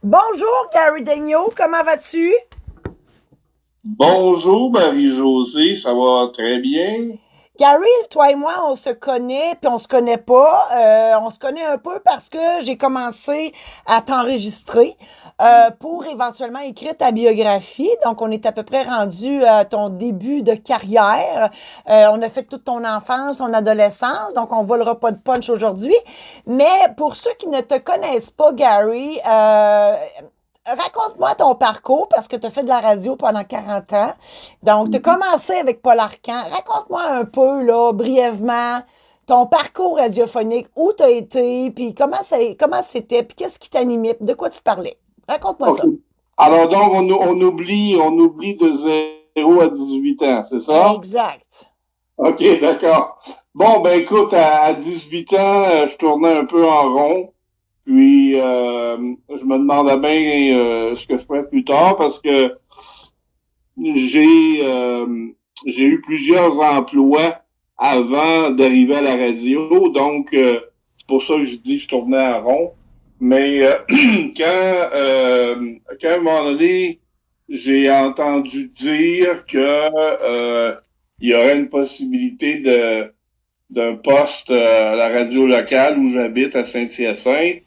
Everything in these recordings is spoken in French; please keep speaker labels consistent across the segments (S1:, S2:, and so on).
S1: Bonjour Gary Daigneault, comment vas-tu?
S2: Bonjour Marie-Josée, ça va très bien?
S1: Gary, toi et moi, on se connaît, puis on se connaît pas. On se connaît un peu parce que j'ai commencé à t'enregistrer pour éventuellement écrire ta biographie. Donc, on est à peu près rendu à ton début de carrière. On a fait toute ton enfance, ton adolescence, donc on volera pas de punch aujourd'hui. Mais pour ceux qui ne te connaissent pas, Gary, raconte-moi ton parcours parce que tu as fait de la radio pendant 40 ans. Donc, tu as commencé avec Paul Arcand. Raconte-moi un peu, là, brièvement, ton parcours radiophonique, où tu as été, puis comment c'était, puis qu'est-ce qui t'animait, puis de quoi tu parlais. Raconte-moi
S2: OK.
S1: ça.
S2: Alors donc, on oublie de 0 à 18 ans, c'est ça?
S1: Exact.
S2: OK, d'accord. Bon, ben écoute, à 18 ans, je tournais un peu en rond, puis je me demandais bien ce que je ferais plus tard parce que j'ai j'ai eu plusieurs emplois avant d'arriver à la radio, donc c'est pour ça que je dis que je tournais en rond. Mais quand à un moment donné, j'ai entendu dire que il y aurait une possibilité d'un poste à la radio locale où j'habite à Saint-Hyacinthe,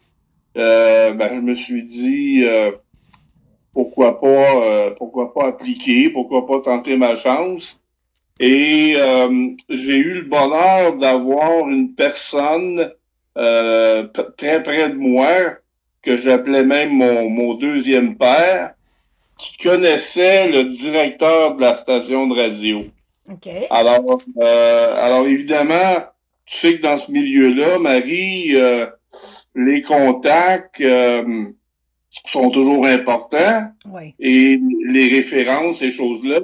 S2: ben, je me suis dit pourquoi pas appliquer, pourquoi pas tenter ma chance. Et j'ai eu le bonheur d'avoir une personne très près de moi, que j'appelais même mon deuxième père, qui connaissait le directeur de la station de radio.
S1: OK.
S2: Alors évidemment, tu sais que dans ce milieu-là, Marie, les contacts sont toujours importants
S1: Oui.
S2: et les références, ces choses-là.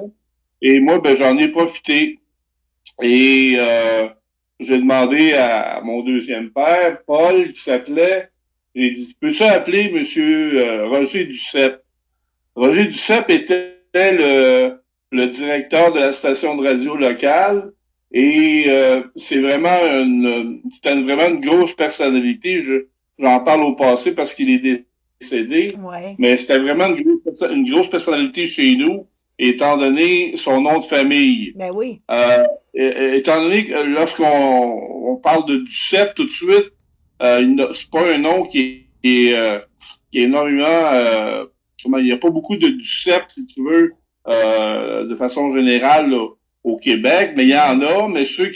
S2: Et moi, ben, j'en ai profité. Et j'ai demandé à mon deuxième père, Paul, qui s'appelait, j'ai dit, peux-tu appeler Monsieur Roger Duceppe? Roger Duceppe était le directeur de la station de radio locale et c'était vraiment une grosse personnalité. J'en parle au passé parce qu'il est décédé,
S1: Oui.
S2: mais c'était vraiment une grosse personnalité chez nous, étant donné son nom de famille.
S1: Ben oui.
S2: Étant donné que lorsqu'on parle de Duceppe tout de suite, c'est pas un nom qui est énormément il n'y a pas beaucoup de Duceppe, si tu veux, de façon générale là, au Québec, mais il y en
S1: Oui.
S2: a, mais ceux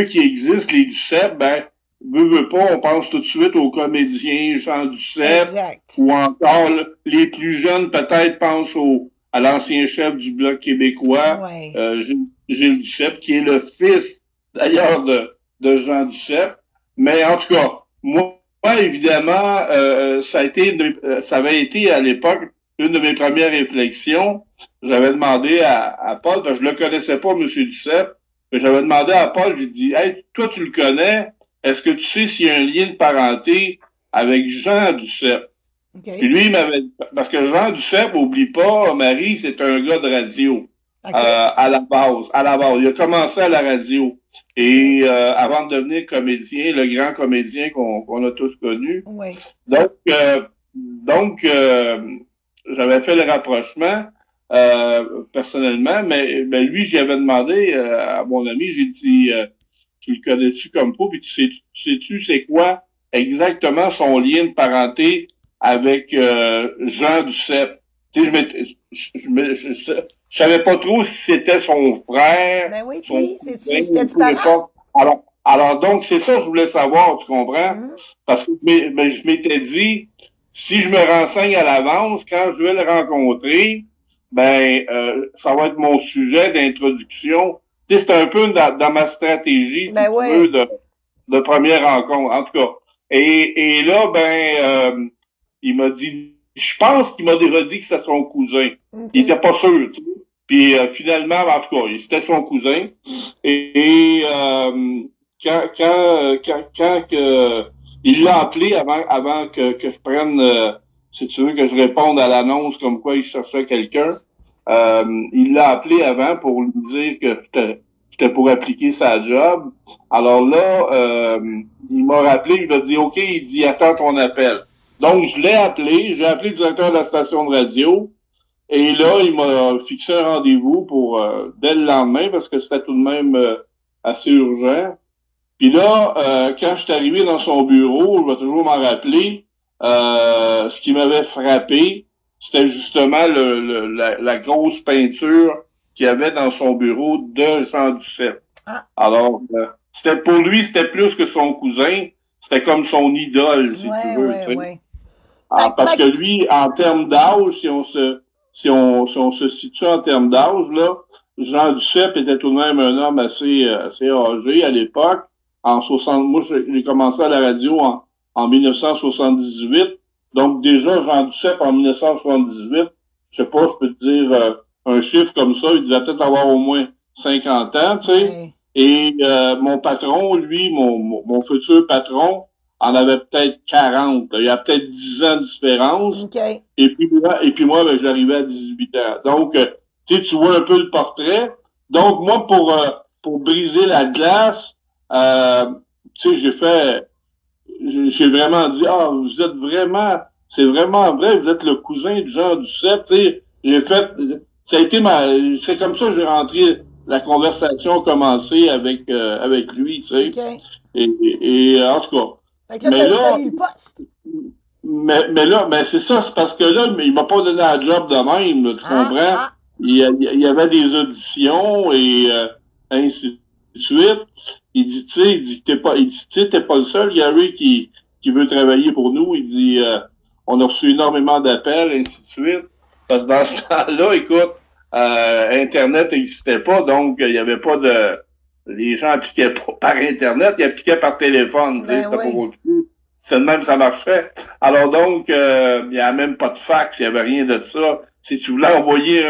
S2: qui existent, les Duceppe, ben, veut pas, on pense tout de suite aux comédiens Jean Duceppe,
S1: Exact.
S2: ou encore là, les plus jeunes peut-être pensent à l'ancien chef du Bloc québécois,
S1: Oui.
S2: Gilles Duceppe, qui est le fils d'ailleurs de Jean Duceppe. Mais en tout cas, moi, évidemment, ça avait été à l'époque une de mes premières réflexions. J'avais demandé à Paul, parce que je le connaissais pas, M. Duceppe, mais j'avais demandé à Paul, j'ai dit, hey, toi, tu le connais, est-ce que tu sais s'il y a un lien de parenté avec Jean Duceppe? Puis
S1: OK.
S2: lui, il m'avait, parce que Jean Duceppe, oublie pas, Marie, c'est un gars de radio,
S1: OK.
S2: à la base, Il a commencé à la radio.
S1: OK.
S2: Et avant de devenir comédien, le grand comédien qu'on a tous connu.
S1: Oui.
S2: Donc, euh, donc, j'avais fait le rapprochement personnellement, mais lui, j'avais demandé à mon ami, j'ai dit, tu le connais-tu comme pas, puis tu sais-tu c'est quoi exactement son lien de parenté avec Jean Duceppe? Tu sais, je savais pas trop si c'était son frère,
S1: Ben oui,
S2: son
S1: puis,
S2: cousin,
S1: c'était
S2: ou
S1: du
S2: peu
S1: parent?
S2: importe. Alors donc, c'est ça que je voulais savoir, tu comprends?
S1: Mhm.
S2: Parce que je m'étais dit, si je me renseigne à l'avance, quand je vais le rencontrer, ben, ça va être mon sujet d'introduction. Tu sais, c'est un peu dans ma stratégie, si
S1: Ben
S2: tu veux,
S1: oui.
S2: de première rencontre, en tout cas. Et là, ben, il m'a dit, je pense qu'il m'a déjà dit que c'était son cousin. Il était
S1: OK.
S2: pas sûr, tu sais. Puis finalement, en tout cas, c'était son cousin. Et quand il l'a appelé avant que je prenne, si tu veux, que je réponde à l'annonce comme quoi il cherchait quelqu'un, il l'a appelé avant pour lui dire que j'étais pour appliquer sa job. Alors là, il m'a rappelé, il m'a dit, OK, il dit, attends ton appel. Donc, j'ai appelé le directeur de la station de radio, et là, il m'a fixé un rendez-vous pour dès le lendemain, parce que c'était tout de même assez urgent. Puis là, quand je suis arrivé dans son bureau, je vais toujours m'en rappeler, ce qui m'avait frappé, c'était justement la grosse peinture qu'il y avait dans son bureau de Jean Duceppe.
S1: Ah.
S2: Alors, pour lui, c'était plus que son cousin, c'était comme son idole, si tu veux. Tu sais.
S1: Ouais.
S2: Parce que lui, en termes d'âge, si on se situe en termes d'âge, là, Jean Duceppe était tout de même un homme assez âgé à l'époque. Moi, j'ai commencé à la radio en 1978. Donc, déjà, Jean Duceppe, en 1978, je sais pas, je peux te dire un chiffre comme ça, il devait peut-être avoir au moins 50 ans, tu sais.
S1: Ouais.
S2: Et mon patron, lui, mon futur patron, en avait peut-être 40. Là. Il y a peut-être 10 ans de différence.
S1: Okay.
S2: Et puis moi, ben, j'arrivais à 18 ans. Donc, tu vois un peu le portrait. Donc, moi, pour briser la glace, j'ai vraiment dit, vous êtes vraiment, c'est vraiment vrai, vous êtes le cousin de Jean Duceppe. Tu sais, c'est comme ça que j'ai rentré, la conversation a commencé avec lui, tu sais.
S1: Okay.
S2: Et en tout cas.
S1: Fait que là, t'as eu le poste.
S2: Mais là, c'est ça, c'est parce que là, il m'a pas donné la job de même, là, tu comprends? Il y avait des auditions et ainsi de suite. Il dit, tu sais, t'es pas le seul, Gary, qui veut travailler pour nous. Il dit, on a reçu énormément d'appels, ainsi de suite. Parce que dans ce temps-là, écoute, Internet n'existait pas, donc il y avait pas de... Les gens appliquaient pas par Internet, ils appliquaient par téléphone, tu sais, c'était pas compliqué. C'est de même, ça marchait. Alors donc, il n'y avait même pas de fax, il n'y avait rien de ça. Si tu voulais envoyer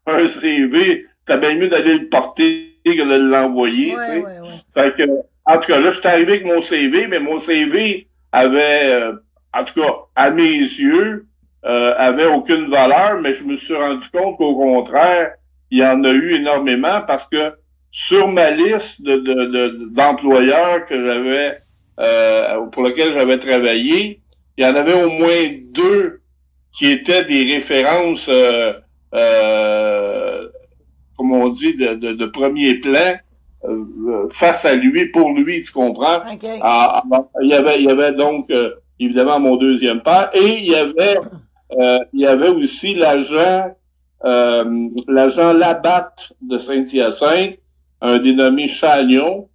S2: un CV, c'était bien mieux d'aller le porter que de l'envoyer, tu sais. Fait que, en tout cas, là, je suis arrivé avec mon CV, mais mon CV avait, en tout cas, à mes yeux, avait aucune valeur, mais je me suis rendu compte qu'au contraire, il y en a eu énormément parce que sur ma liste d'employeurs que j'avais pour lesquels j'avais travaillé, il y en avait au moins 2 qui étaient des références comme on dit, de premier plan face à lui, pour lui, tu comprends?
S1: Okay.
S2: Il y avait donc évidemment mon deuxième père et il y avait aussi l'agent Labatte de Saint-Hyacinthe, un dénommé Chagnon,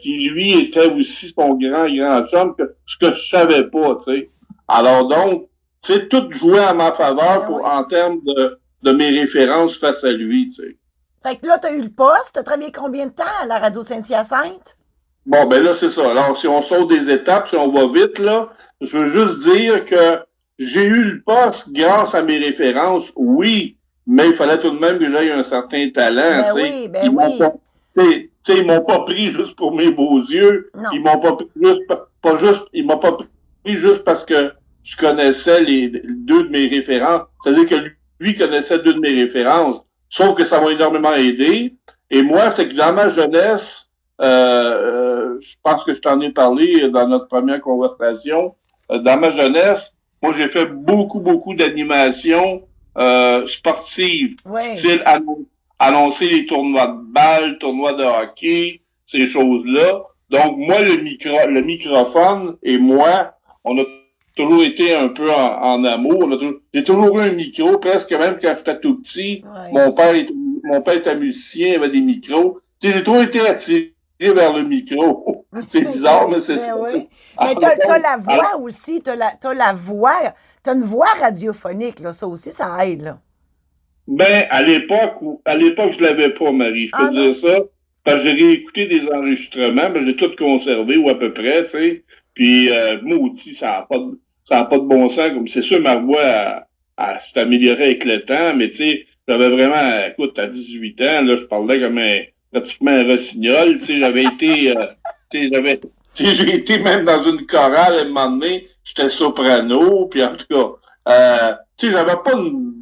S2: qui lui était aussi son grand chum, ce que je savais pas, tu sais. Alors donc, tu sais, tout jouait à ma faveur en termes de mes références face à lui, tu sais.
S1: Fait que là, tu as eu le poste. Tu as travaillé combien de temps à la radio Saint-Hyacinthe?
S2: Bon, ben là, c'est ça. Alors, si on saute des étapes, si on va vite, là, je veux juste dire que j'ai eu le poste grâce à mes références, oui, mais il fallait tout de même que j'aie un certain talent, tu sais. Ils m'ont pas pris juste pour mes beaux yeux.
S1: Non.
S2: Ils m'ont pas pris ils m'ont pas pris juste parce que je connaissais les 2 de mes références. C'est-à-dire que lui connaissait 2 de mes références. Sauf que ça m'a énormément aidé. Et moi, c'est que dans ma jeunesse, je pense que je t'en ai parlé dans notre première conversation. Dans ma jeunesse, moi, j'ai fait beaucoup d'animations sportives. Style annoncer les tournois de balle, tournois de hockey, ces choses-là. Donc, moi, le microphone et moi, on a toujours été un peu en amour. J'ai toujours eu un micro, presque même quand j'étais tout petit. Mon père était musicien, il avait des micros. J'ai toujours été attiré vers le micro. C'est bizarre, mais c'est ça.
S1: Oui. Mais t'as la voix aussi, t'as la voix, t'as une voix radiophonique, là, ça aussi, ça aide, là.
S2: Ben, à l'époque, je l'avais pas, Marie. Je peux dire ça. Parce que j'ai réécouté des enregistrements, ben, j'ai tout conservé, ou à peu près, tu sais. Puis, maudit, ça a pas de bon sens. Comme c'est sûr, ma voix, s'est améliorée avec le temps, mais tu sais, j'avais vraiment, écoute, à 18 ans, là, je parlais comme pratiquement un rossignol, tu sais, j'ai été même dans une chorale à un moment donné, j'étais soprano, puis en tout cas, tu sais, j'avais pas une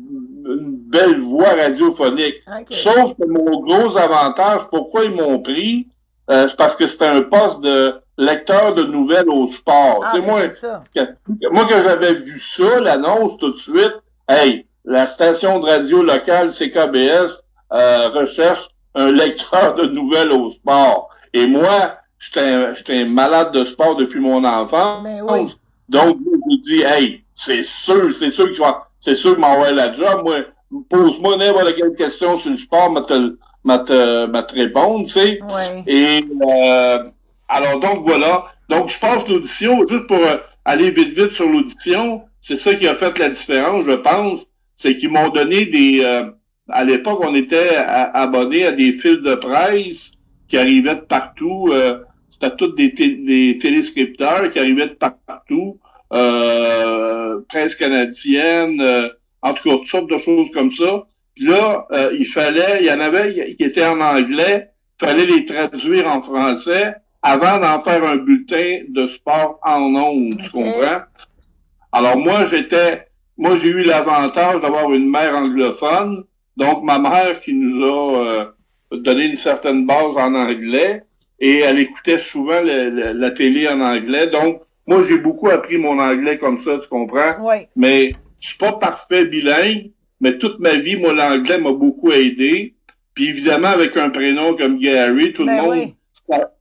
S2: belle voix radiophonique. Sauf que mon gros avantage, pourquoi ils m'ont pris, c'est parce que c'était un poste de lecteur de nouvelles au sport.
S1: Ah,
S2: Tu sais,
S1: ben c'est ça.
S2: moi, que j'avais vu ça, l'annonce tout de suite, hey, la station de radio locale CKBS recherche un lecteur de nouvelles au sport. Et moi, j'étais un malade de sport depuis mon enfance.
S1: Ben oui.
S2: Donc, je me dis, hey, c'est sûr que m'envoie la job. Moi, pose-moi n'importe quelle question sur le sport, m'a te répondre, tu sais.
S1: Oui.
S2: Et alors donc voilà. Donc je passe l'audition, juste pour aller vite sur l'audition, c'est ça qui a fait la différence, je pense. C'est qu'ils m'ont donné à l'époque, on était abonnés à des fils de presse qui arrivaient de partout. C'était tous des téléscripteurs qui arrivaient de partout. Presse canadienne, en tout cas, toutes sortes de choses comme ça. Puis là, il y en avait qui étaient en anglais, il fallait les traduire en français avant d'en faire un bulletin de sport en ondes, tu comprends? Alors moi j'ai eu l'avantage d'avoir une mère anglophone, donc ma mère qui nous a donné une certaine base en anglais et elle écoutait souvent la télé en anglais, donc moi j'ai beaucoup appris mon anglais comme ça, tu comprends?
S1: Oui.
S2: Mais je suis pas parfait bilingue, mais toute ma vie, moi l'anglais m'a beaucoup aidé. Puis évidemment avec un prénom comme Gary,
S1: Ben oui.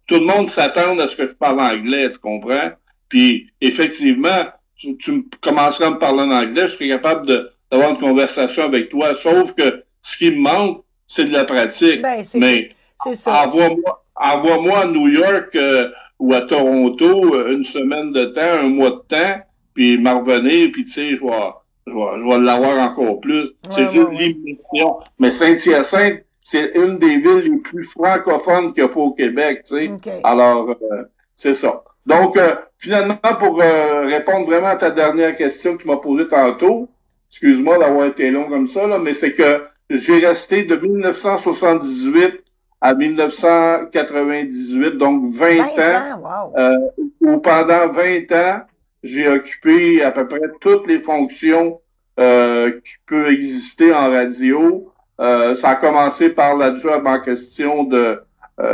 S2: tout le monde s'attend à ce que je parle anglais, tu comprends? Puis, effectivement, tu commenceras à me parler en anglais, je serais capable d'avoir une conversation avec toi. Sauf que ce qui me manque, c'est de la pratique.
S1: Ben,
S2: Mais
S1: c'est ça.
S2: envoie-moi à New York ou à Toronto une semaine de temps, un mois de temps, puis m'en revenir, puis tu sais, je vais l'avoir encore plus. C'est juste l'immersion. Mais Saint-Hyacinthe, c'est une des villes les plus francophones qu'il y a pas au Québec, tu sais.
S1: Okay.
S2: Alors, c'est ça. Donc, finalement, pour répondre vraiment à ta dernière question que tu m'as posée tantôt, excuse-moi d'avoir été long comme ça, là, mais c'est que j'ai resté de 1978 à 1998, donc 20 ans.
S1: Wow.
S2: Où pendant 20 ans, j'ai occupé à peu près toutes les fonctions qui peuvent exister en radio. Ça a commencé par la job en question de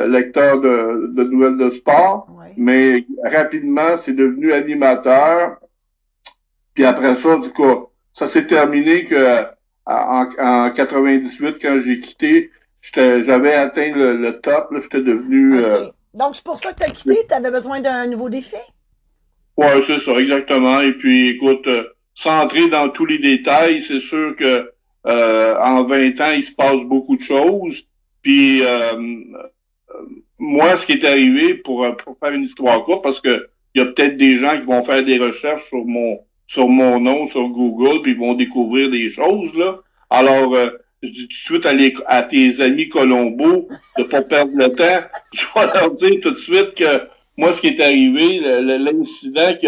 S2: lecteur de nouvelles de sport, mais rapidement, c'est devenu animateur. Puis après ça, en tout cas, ça s'est terminé que en 98, quand j'ai quitté, j'avais atteint le top, là, j'étais devenu...
S1: Donc, c'est pour ça que tu as quitté, tu avais besoin d'un nouveau défi?
S2: Ouais, c'est ça, exactement. Et puis, écoute, sans entrer dans tous les détails, c'est sûr que en 20 ans, il se passe beaucoup de choses. Puis, moi, ce qui est arrivé, pour faire une histoire courte, parce que il y a peut-être des gens qui vont faire des recherches sur mon nom, sur Google, puis ils vont découvrir des choses, là. Alors, je dis tout de suite à tes amis Colombo de pas perdre le temps. Je vais leur dire tout de suite que moi, ce qui est arrivé, l'incident qui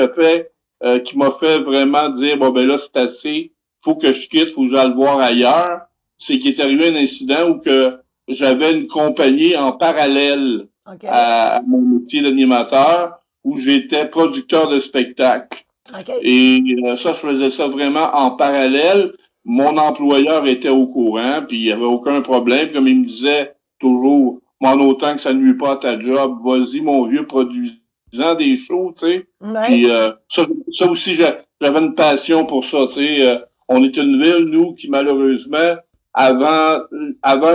S2: m'a fait vraiment dire, bon, ben là, c'est assez, faut que je quitte, faut que j'aille le voir ailleurs, c'est qu'il est arrivé un incident où que j'avais une compagnie en parallèle à mon métier d'animateur, où j'étais producteur de spectacle. Et ça, je faisais ça vraiment en parallèle. Mon employeur était au courant, puis il n'y avait aucun problème. Comme il me disait toujours, moi, autant que ça ne nuit pas à ta job, vas-y, mon vieux, produisant des shows, tu sais. Puis ça aussi, j'avais une passion pour ça, tu sais. On est une ville, nous, qui malheureusement, avant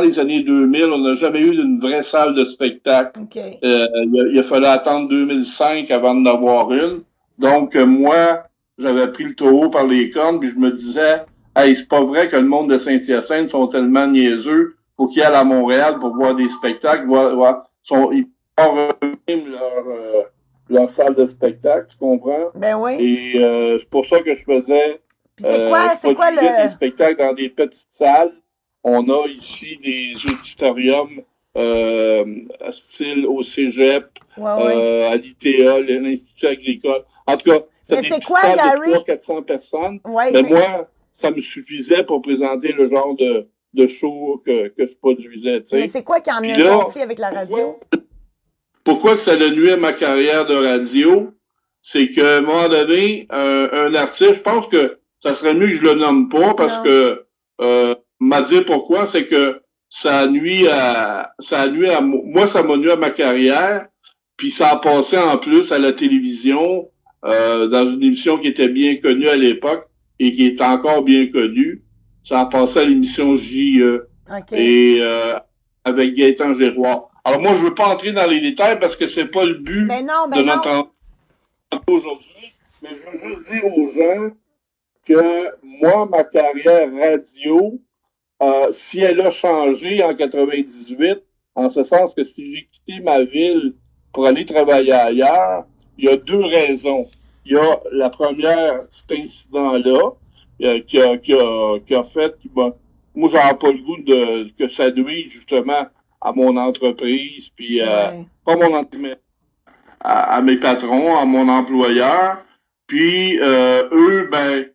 S2: les années 2000, on n'a jamais eu une vraie salle de spectacle. Il a fallu attendre 2005 avant d'en avoir une. Donc, moi, j'avais pris le taureau par les cornes, puis je me disais, hey, c'est pas vrai que le monde de Saint-Hyacinthe sont tellement niaiseux, faut qu'ils aillent à Montréal pour voir des spectacles, ils portent même leur salle de spectacle, tu comprends?
S1: Ben oui.
S2: Et c'est pour ça que je faisais
S1: c'est quoi
S2: des spectacles dans des petites salles. On a ici des auditoriums style au Cégep, à l'ITA, l'Institut agricole. En tout cas,
S1: c'est quoi, Gary?
S2: De 300-400 personnes. Mais moi, ça me suffisait pour présenter le genre de show que je produisais. T'sais.
S1: Mais c'est quoi qui a amené un conflit avec la radio?
S2: Pourquoi que ça a nuit à ma carrière de radio? C'est qu'à un moment donné, un artiste, je pense que ça serait mieux que je le nomme pas parce que m'a dit pourquoi, c'est que ça nuit à moi, ça m'a nuit à ma carrière Puis ça a passé en plus à la télévision, dans une émission qui était bien connue à l'époque et qui est encore bien connue. Ça a passé à l'émission J.E.
S1: OK.
S2: et avec Gaëtan Giroir. Alors moi, je veux pas entrer dans les détails parce que c'est pas le but de
S1: Ben
S2: notre
S1: non.
S2: entretien aujourd'hui, mais je veux juste dire aux gens que moi, ma carrière radio, si elle a changé en 98, en ce sens que si j'ai quitté ma ville pour aller travailler ailleurs, il y a deux raisons. Il y a la première, cet incident-là, qui a fait, moi, j'avais pas le goût que ça nuise justement à mon entreprise, puis
S1: Ouais.
S2: pas mon entreprise, à mes patrons, à mon employeur. Puis eux, ben,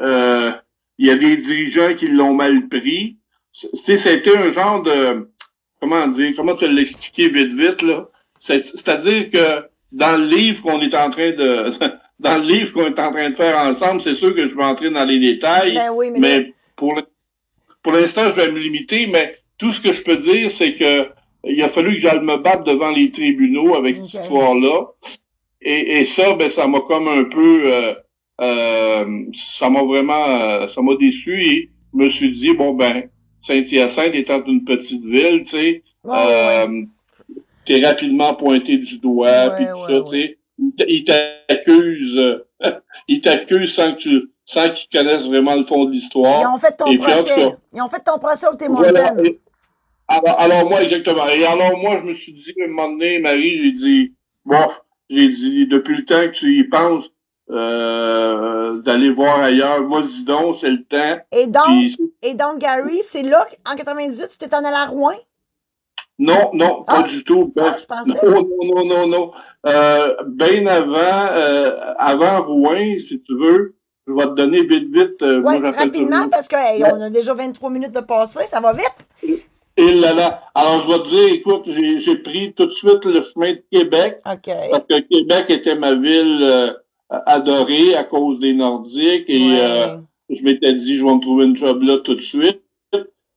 S2: euh, il y a des dirigeants qui l'ont mal pris. C'était un genre de, comment dire, comment te l'expliquer vite vite là. C'est-à-dire que dans le livre qu'on est en train de, dans le livre qu'on est en train de faire ensemble, c'est sûr que je vais entrer dans les détails,
S1: Ben oui, mais là,
S2: mais pour l'instant, je vais me limiter, mais tout ce que je peux dire, c'est que il a fallu que j'aille me battre devant les tribunaux avec cette
S1: OK.
S2: histoire-là. Et ça, ben, ça m'a comme un peu, ça m'a vraiment, ça m'a déçu et je me suis dit, bon, ben, Saint-Hyacinthe étant une petite ville, tu sais,
S1: Ouais, ouais, ouais.
S2: t'es rapidement pointé du doigt, puis
S1: Ouais,
S2: tout
S1: ouais,
S2: ça, tu
S1: ouais.
S2: sais. Ils t'accusent, ils t'accusent sans qu'ils connaissent vraiment le fond de
S1: Ils
S2: l'histoire.
S1: ont fait ton
S2: Et puis, en tout
S1: procès.
S2: cas,
S1: Ils ont fait ton procès au Tim
S2: voilà.
S1: Hortons.
S2: Alors moi, exactement. Et alors moi, je me suis dit, à un moment donné, Marie, j'ai dit, bon, j'ai dit, depuis le temps que tu y penses, d'aller voir ailleurs, vas-y donc, c'est le temps.
S1: Et donc,
S2: Puis,
S1: et donc, Gary, c'est là qu'en 98, tu t'es en allé à Rouen?
S2: non, non, pas
S1: Ah,
S2: du tout.
S1: ah,
S2: Ben,
S1: je pensais.
S2: non, non, non, non, non. Ben avant Rouen, si tu veux, je vais te donner vite, vite,
S1: Ouais,
S2: moi j'appelle
S1: rapidement,
S2: toujours.
S1: parce que hey, on a déjà 23 minutes de passé, ça va vite.
S2: Et là là. Alors, je vais te dire, écoute, j'ai pris tout de suite le chemin de Québec,
S1: OK.
S2: parce que Québec était ma ville adorée à cause des Nordiques, et
S1: Ouais.
S2: je m'étais dit, je vais me trouver une job là tout de suite.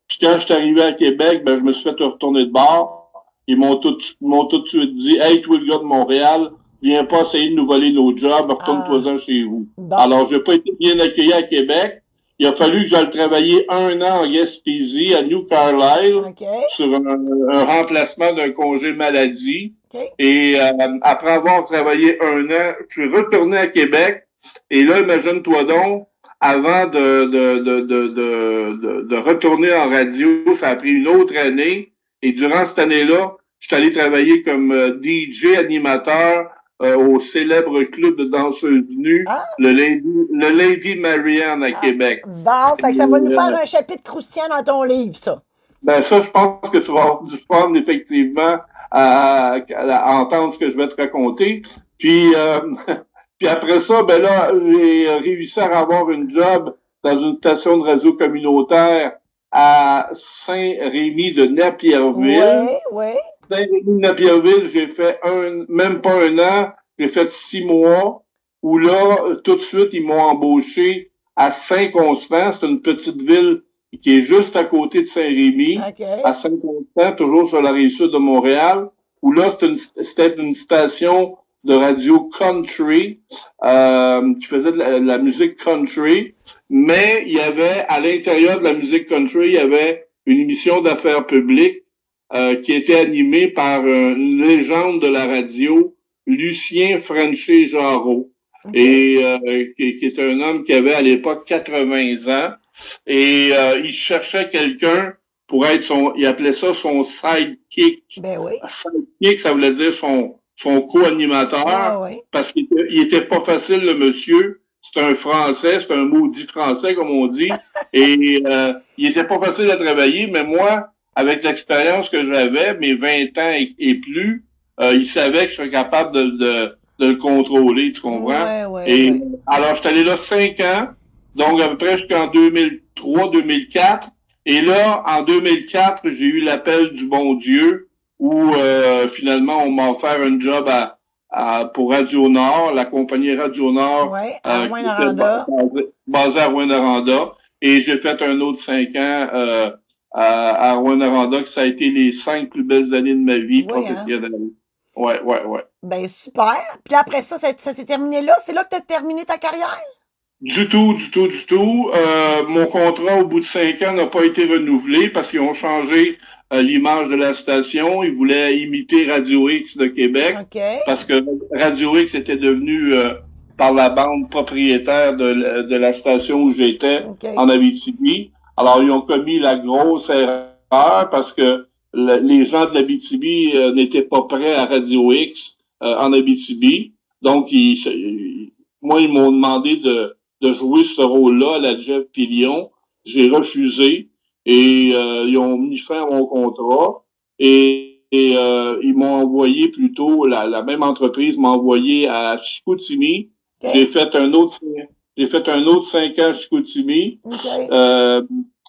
S2: Puis quand je suis arrivé à Québec, ben, je me suis fait retourner de bord. Ils m'ont tout de suite dit, hey, toi, le gars de Montréal, viens pas essayer de nous voler nos jobs,
S1: Ah,
S2: retourne-toi-en chez vous.
S1: bon.
S2: Alors, j'ai pas été bien accueilli à Québec. Il a fallu que j'aille travailler 1 an en Gaspésie, à New Carlisle,
S1: OK.
S2: sur un remplacement d'un congé maladie.
S1: OK.
S2: Et après avoir travaillé 1 an, je suis retourné à Québec. Et là, imagine-toi donc, avant de retourner en radio, ça a pris une autre année. Et durant cette année-là, je suis allé travailler comme DJ animateur au célèbre club de danseuses nues,
S1: Ah,
S2: le Lady Marianne à
S1: ah.
S2: Québec.
S1: Bon, fait que ça va nous faire un chapitre croustillant dans ton livre, ça.
S2: Ben ça, je pense que tu vas avoir du fun, effectivement, à entendre ce que je vais te raconter. Puis, puis après ça, ben là, j'ai réussi à avoir une job dans une station de radio communautaire à Saint-Rémy de Napierville.
S1: Ouais, ouais.
S2: Saint-Rémy de Napierville, j'ai fait même pas 1 an, j'ai fait 6 mois, où là, tout de suite, ils m'ont embauché à Saint-Constant. C'est une petite ville qui est juste à côté de Saint-Rémy,
S1: OK.
S2: à Saint-Constant, toujours sur la rive sud de Montréal, où là, c'était une station de radio country, qui faisait de la musique country, mais il y avait, à l'intérieur de la musique country, il y avait une émission d'affaires publiques qui était animée par une légende de la radio, Lucien Frenchet-Jarreau,
S1: OK.
S2: et qui est un homme qui avait à l'époque 80 ans, et il cherchait quelqu'un pour être il appelait ça son sidekick.
S1: Ben oui.
S2: Sidekick, ça voulait dire son
S1: Ouais,
S2: co-animateur,
S1: ouais.
S2: parce qu'il était pas facile, le monsieur. C'est un Français, c'est un maudit Français, comme on dit. Et il était pas facile à travailler, mais moi, avec l'expérience que j'avais, mes 20 ans et plus, il savait que je serais capable de le contrôler, tu comprends?
S1: Ouais, ouais,
S2: Et
S1: ouais.
S2: alors, je suis allé là 5 ans, donc à peu près jusqu'en 2003-2004. Et là, en 2004, j'ai eu l'appel du bon Dieu où finalement on m'a offert un job pour Radio Nord, la compagnie Radio Nord
S1: Ouais, à
S2: qui était
S1: Rouyn-Noranda.
S2: basée à Rouyn-Noranda. Et j'ai fait un autre 5 ans à Rouyn-Noranda, que ça a été les 5 plus belles années de ma vie
S1: Oui, hein.
S2: professionnelle. Ouais.
S1: Ben, super. Puis là, après ça, ça s'est terminé là. C'est là que tu as terminé ta carrière?
S2: Du tout. Mon contrat au bout de 5 ans n'a pas été renouvelé parce qu'ils ont changé l'image de la station. Ils voulaient imiter Radio X de Québec
S1: OK.
S2: parce que Radio X était devenu par la bande propriétaire de la station où j'étais
S1: OK.
S2: en Abitibi. Alors ils ont commis la grosse erreur parce que les gens de l'Abitibi n'étaient pas prêts à Radio X en Abitibi. Donc moi ils m'ont demandé de jouer ce rôle-là à la Jeff Pillion. J'ai refusé et ils ont mis fin à mon contrat et ils m'ont envoyé plutôt, la même entreprise m'a envoyé à Chicoutimi. J'ai
S1: OK.
S2: fait un autre j'ai fait un autre 5 ans à Chicoutimi.
S1: OK.
S2: Euh,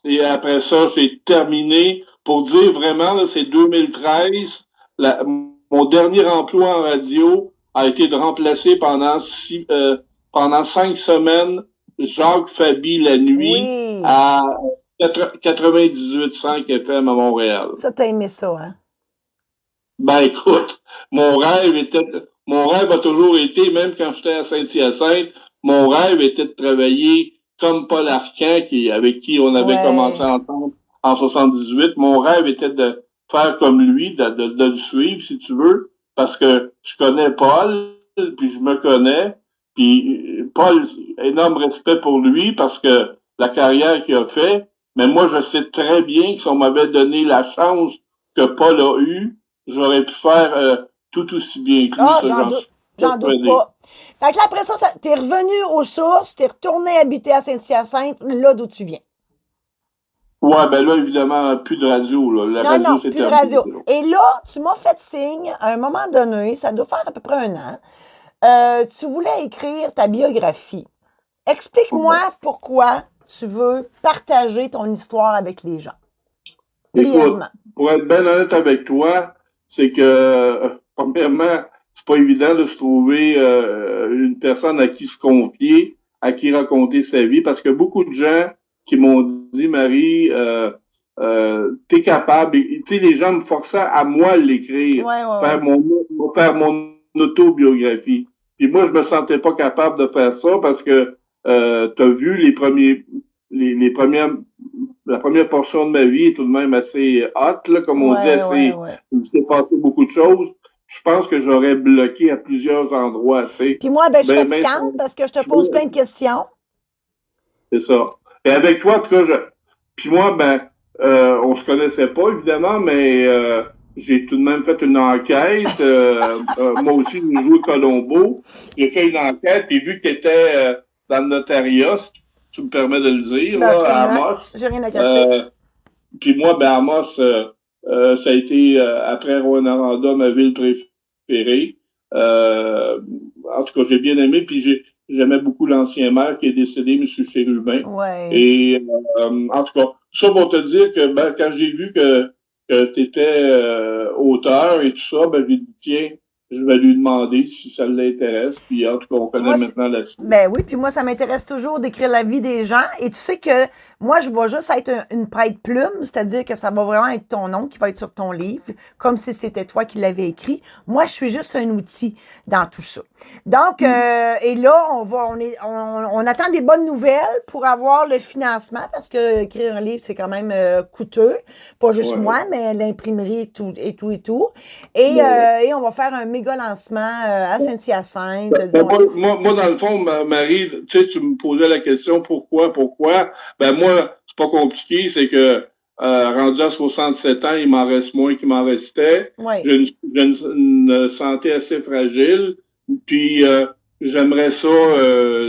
S2: et après ça, j'ai terminé. Pour dire vraiment, là, c'est 2013. Mon dernier emploi en radio a été de remplacer pendant 5 semaines Jacques Fabi la nuit
S1: Oui.
S2: à 98.5 FM à Montréal.
S1: Ça, t'as aimé ça, hein?
S2: Ben écoute, mon rêve a toujours été, même quand j'étais à Saint-Hyacinthe, mon rêve était de travailler comme Paul Arcand, avec qui on avait commencé
S1: Ouais.
S2: à entendre en 78. Mon rêve était de faire comme lui, de le suivre, si tu veux, parce que je connais Paul, puis je me connais, puis Paul, énorme respect pour lui, parce que la carrière qu'il a fait, mais moi, je sais très bien que si on m'avait donné la chance que Paul a eue, j'aurais pu faire tout aussi bien que lui,
S1: Ah,
S2: ça,
S1: j'en
S2: j'en
S1: doute.
S2: suis
S1: J'en doute
S2: persuadé.
S1: pas. Fait que là, après ça, t'es revenu aux sources, t'es retourné habiter à Saint-Hyacinthe, là d'où tu viens.
S2: Ouais, ben là, évidemment, plus de radio, là. La
S1: Non,
S2: radio,
S1: non,
S2: c'est
S1: plus de
S2: terminé,
S1: radio.
S2: là.
S1: Et là, tu m'as fait signe, à un moment donné, ça doit faire à peu près un an, tu voulais écrire ta biographie. Explique-moi
S2: Ouais.
S1: pourquoi tu veux partager ton histoire avec les gens.
S2: Écoute,
S1: Brièvement.
S2: pour être bien honnête avec toi, c'est que, premièrement, c'est pas évident de se trouver une personne à qui se confier, à qui raconter sa vie, parce que beaucoup de gens qui m'ont dit, Marie, t'es capable, tu sais, les gens me forçaient à moi l'écrire,
S1: Ouais, ouais,
S2: faire
S1: ouais.
S2: mon, faire mon autobiographie. Puis moi, je me sentais pas capable de faire ça parce que tu as vu les premières la première portion de ma vie est tout de même assez hot, là, comme on dit,
S1: Ouais, ouais, ouais.
S2: il s'est passé beaucoup de choses. Je pense que j'aurais bloqué à plusieurs endroits, tu sais.
S1: Puis moi, ben, je suis
S2: Ben,
S1: fatigante parce que je te
S2: je
S1: pose plein de questions.
S2: c'est ça. Et avec toi, en tout cas, puis moi, ben, on se connaissait pas, évidemment, mais j'ai tout de même fait une enquête. Moi aussi, j'ai joué Colombo. J'ai fait une enquête, et vu que tu étais dans le notariat, si tu me permets de le dire,
S1: Ben,
S2: là, à
S1: absolument.
S2: Amos,
S1: J'ai rien à cacher.
S2: euh, puis moi, ben Amos, ça a été, après Rwanda, ma ville préférée. Euh, En tout cas, j'ai bien aimé, puis j'aimais beaucoup l'ancien maire qui est décédé, M. Chérubin.
S1: Ouais.
S2: Et en tout cas, ça pour te dire que ben, quand j'ai vu que tu étais auteur et tout ça, ben j'ai dit, tiens, je vais lui demander si ça l'intéresse. Puis en tout cas, on connaît
S1: Moi,
S2: maintenant la suite.
S1: ben oui, puis moi, ça m'intéresse toujours d'écrire la vie des gens. Et tu sais que moi, je vais juste être une prête-plume, c'est-à-dire que ça va vraiment être ton nom qui va être sur ton livre, comme si c'était toi qui l'avais écrit. Moi, je suis juste un outil dans tout ça. Donc, et là, on attend des bonnes nouvelles pour avoir le financement, parce que écrire un livre, c'est quand même coûteux. Pas juste
S2: Ouais,
S1: moi, mais l'imprimerie et tout, et tout, et tout. Et,
S2: ouais, ouais.
S1: et on va faire un méga lancement à Saint-Hyacinthe.
S2: Ben, moi, dans le fond, Marie, tu sais, tu me posais la question pourquoi? Ben moi, c'est pas compliqué, c'est que rendu à 67 ans, il m'en reste moins qu'il m'en restait.
S1: Oui.
S2: J'ai une santé assez fragile, puis j'aimerais ça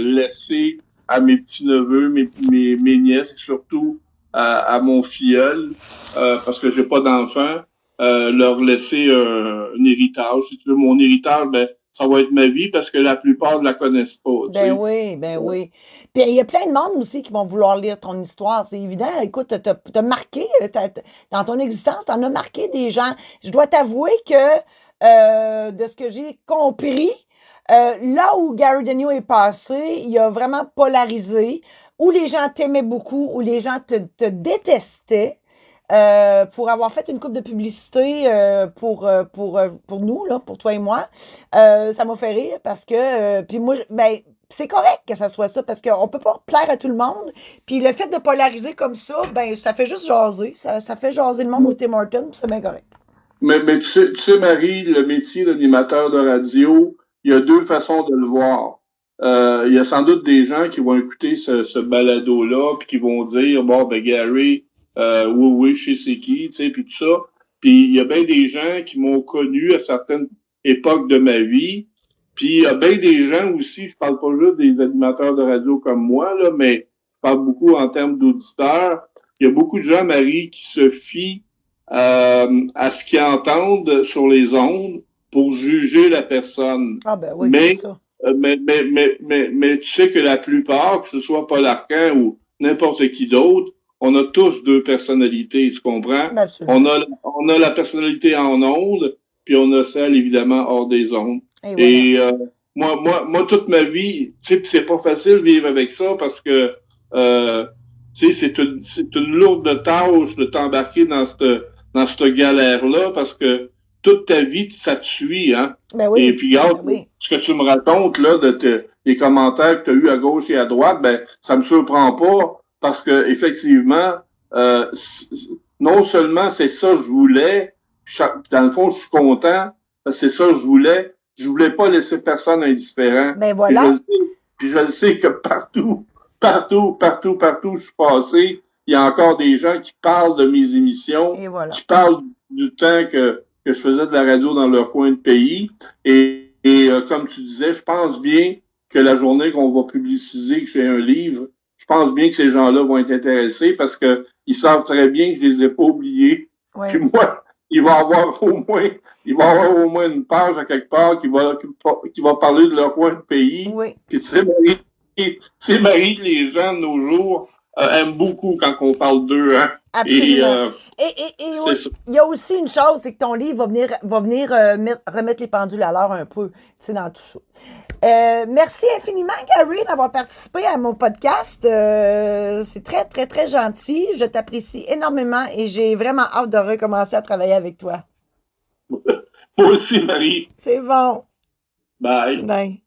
S2: laisser à mes petits-neveux, mes nièces, surtout à mon filleul, parce que j'ai pas d'enfant, leur laisser un héritage. Si tu veux, mon héritage, ben ça va être ma vie parce que la plupart ne la connaissent pas, tu
S1: Ben
S2: sais.
S1: oui, ben oui. Puis il y a plein de monde aussi qui vont vouloir lire ton histoire, c'est évident. Écoute, t'as marqué, dans ton existence, t'en as marqué des gens. Je dois t'avouer que, de ce que j'ai compris, là où Gary Daigneault est passé, il a vraiment polarisé, où les gens t'aimaient beaucoup, où les gens te détestaient. pour avoir fait une coupe de publicité pour nous, là, pour toi et moi. Ça m'a fait rire parce que, puis moi, ben, c'est correct que ça soit ça parce qu'on peut pas plaire à tout le monde. Puis le fait de polariser comme ça, ben, ça fait juste jaser. Ça fait jaser le monde au Tim Hortons, puis c'est bien correct.
S2: Mais tu sais, Marie, le métier d'animateur de radio, il y a deux façons de le voir. Il y a sans doute des gens qui vont écouter ce balado-là, puis qui vont dire, bon, ben Gary, oui, oui, je sais c'est qui, tu sais, puis tout ça. Puis il y a bien des gens qui m'ont connu à certaines époques de ma vie. Puis il y a bien des gens aussi, je parle pas juste des animateurs de radio comme moi, là, mais je parle beaucoup en termes d'auditeurs. Il y a beaucoup de gens, Marie, qui se fient à ce qu'ils entendent sur les ondes pour juger la personne.
S1: Ah ben oui, c'est
S2: Mais,
S1: ça.
S2: mais tu sais que la plupart, que ce soit Paul Arcand ou n'importe qui d'autre, on a tous deux personnalités, tu comprends?
S1: Ben, absolument.
S2: On a la personnalité en ondes, puis on a celle évidemment hors des ondes.
S1: Et voilà.
S2: Et moi, toute ma vie, tu sais, c'est pas facile de vivre avec ça parce que tu sais, c'est une lourde tâche de t'embarquer dans cette galère-là parce que toute ta vie, ça te suit, hein.
S1: Ben
S2: Et
S1: oui,
S2: puis, regarde,
S1: ben oui.
S2: ce que tu me racontes, là, les commentaires que tu as eus à gauche et à droite, ben, ça me surprend pas parce que, effectivement, non seulement c'est ça que je voulais, dans le fond, je suis content, parce que c'est ça que je voulais pas laisser personne indifférent.
S1: Ben voilà.
S2: Puis je le sais que partout où je suis passé, il y a encore des gens qui parlent de mes émissions,
S1: Et voilà.
S2: qui parlent du temps que je faisais de la radio dans leur coin de pays. Comme tu disais, je pense bien que la journée qu'on va publiciser que j'ai un livre, je pense bien que ces gens-là vont être intéressés parce que ils savent très bien que je les ai pas oubliés. Puis
S1: Oui.
S2: moi, il va y avoir au moins une page à quelque part qui va parler de leur coin de pays.
S1: Oui.
S2: Puis tu sais, Marie, que les gens de nos jours aiment beaucoup quand on parle d'eux, hein.
S1: Absolument.
S2: C'est
S1: Oui,
S2: ça.
S1: il y a aussi une chose, c'est que ton livre va venir remettre les pendules à l'heure un peu, tu sais, dans tout ça. Merci infiniment, Gary, d'avoir participé à mon podcast. C'est très, très, très gentil. Je t'apprécie énormément et j'ai vraiment hâte de recommencer à travailler avec toi.
S2: Moi aussi, Marie.
S1: C'est bon.
S2: Bye.
S1: Bye.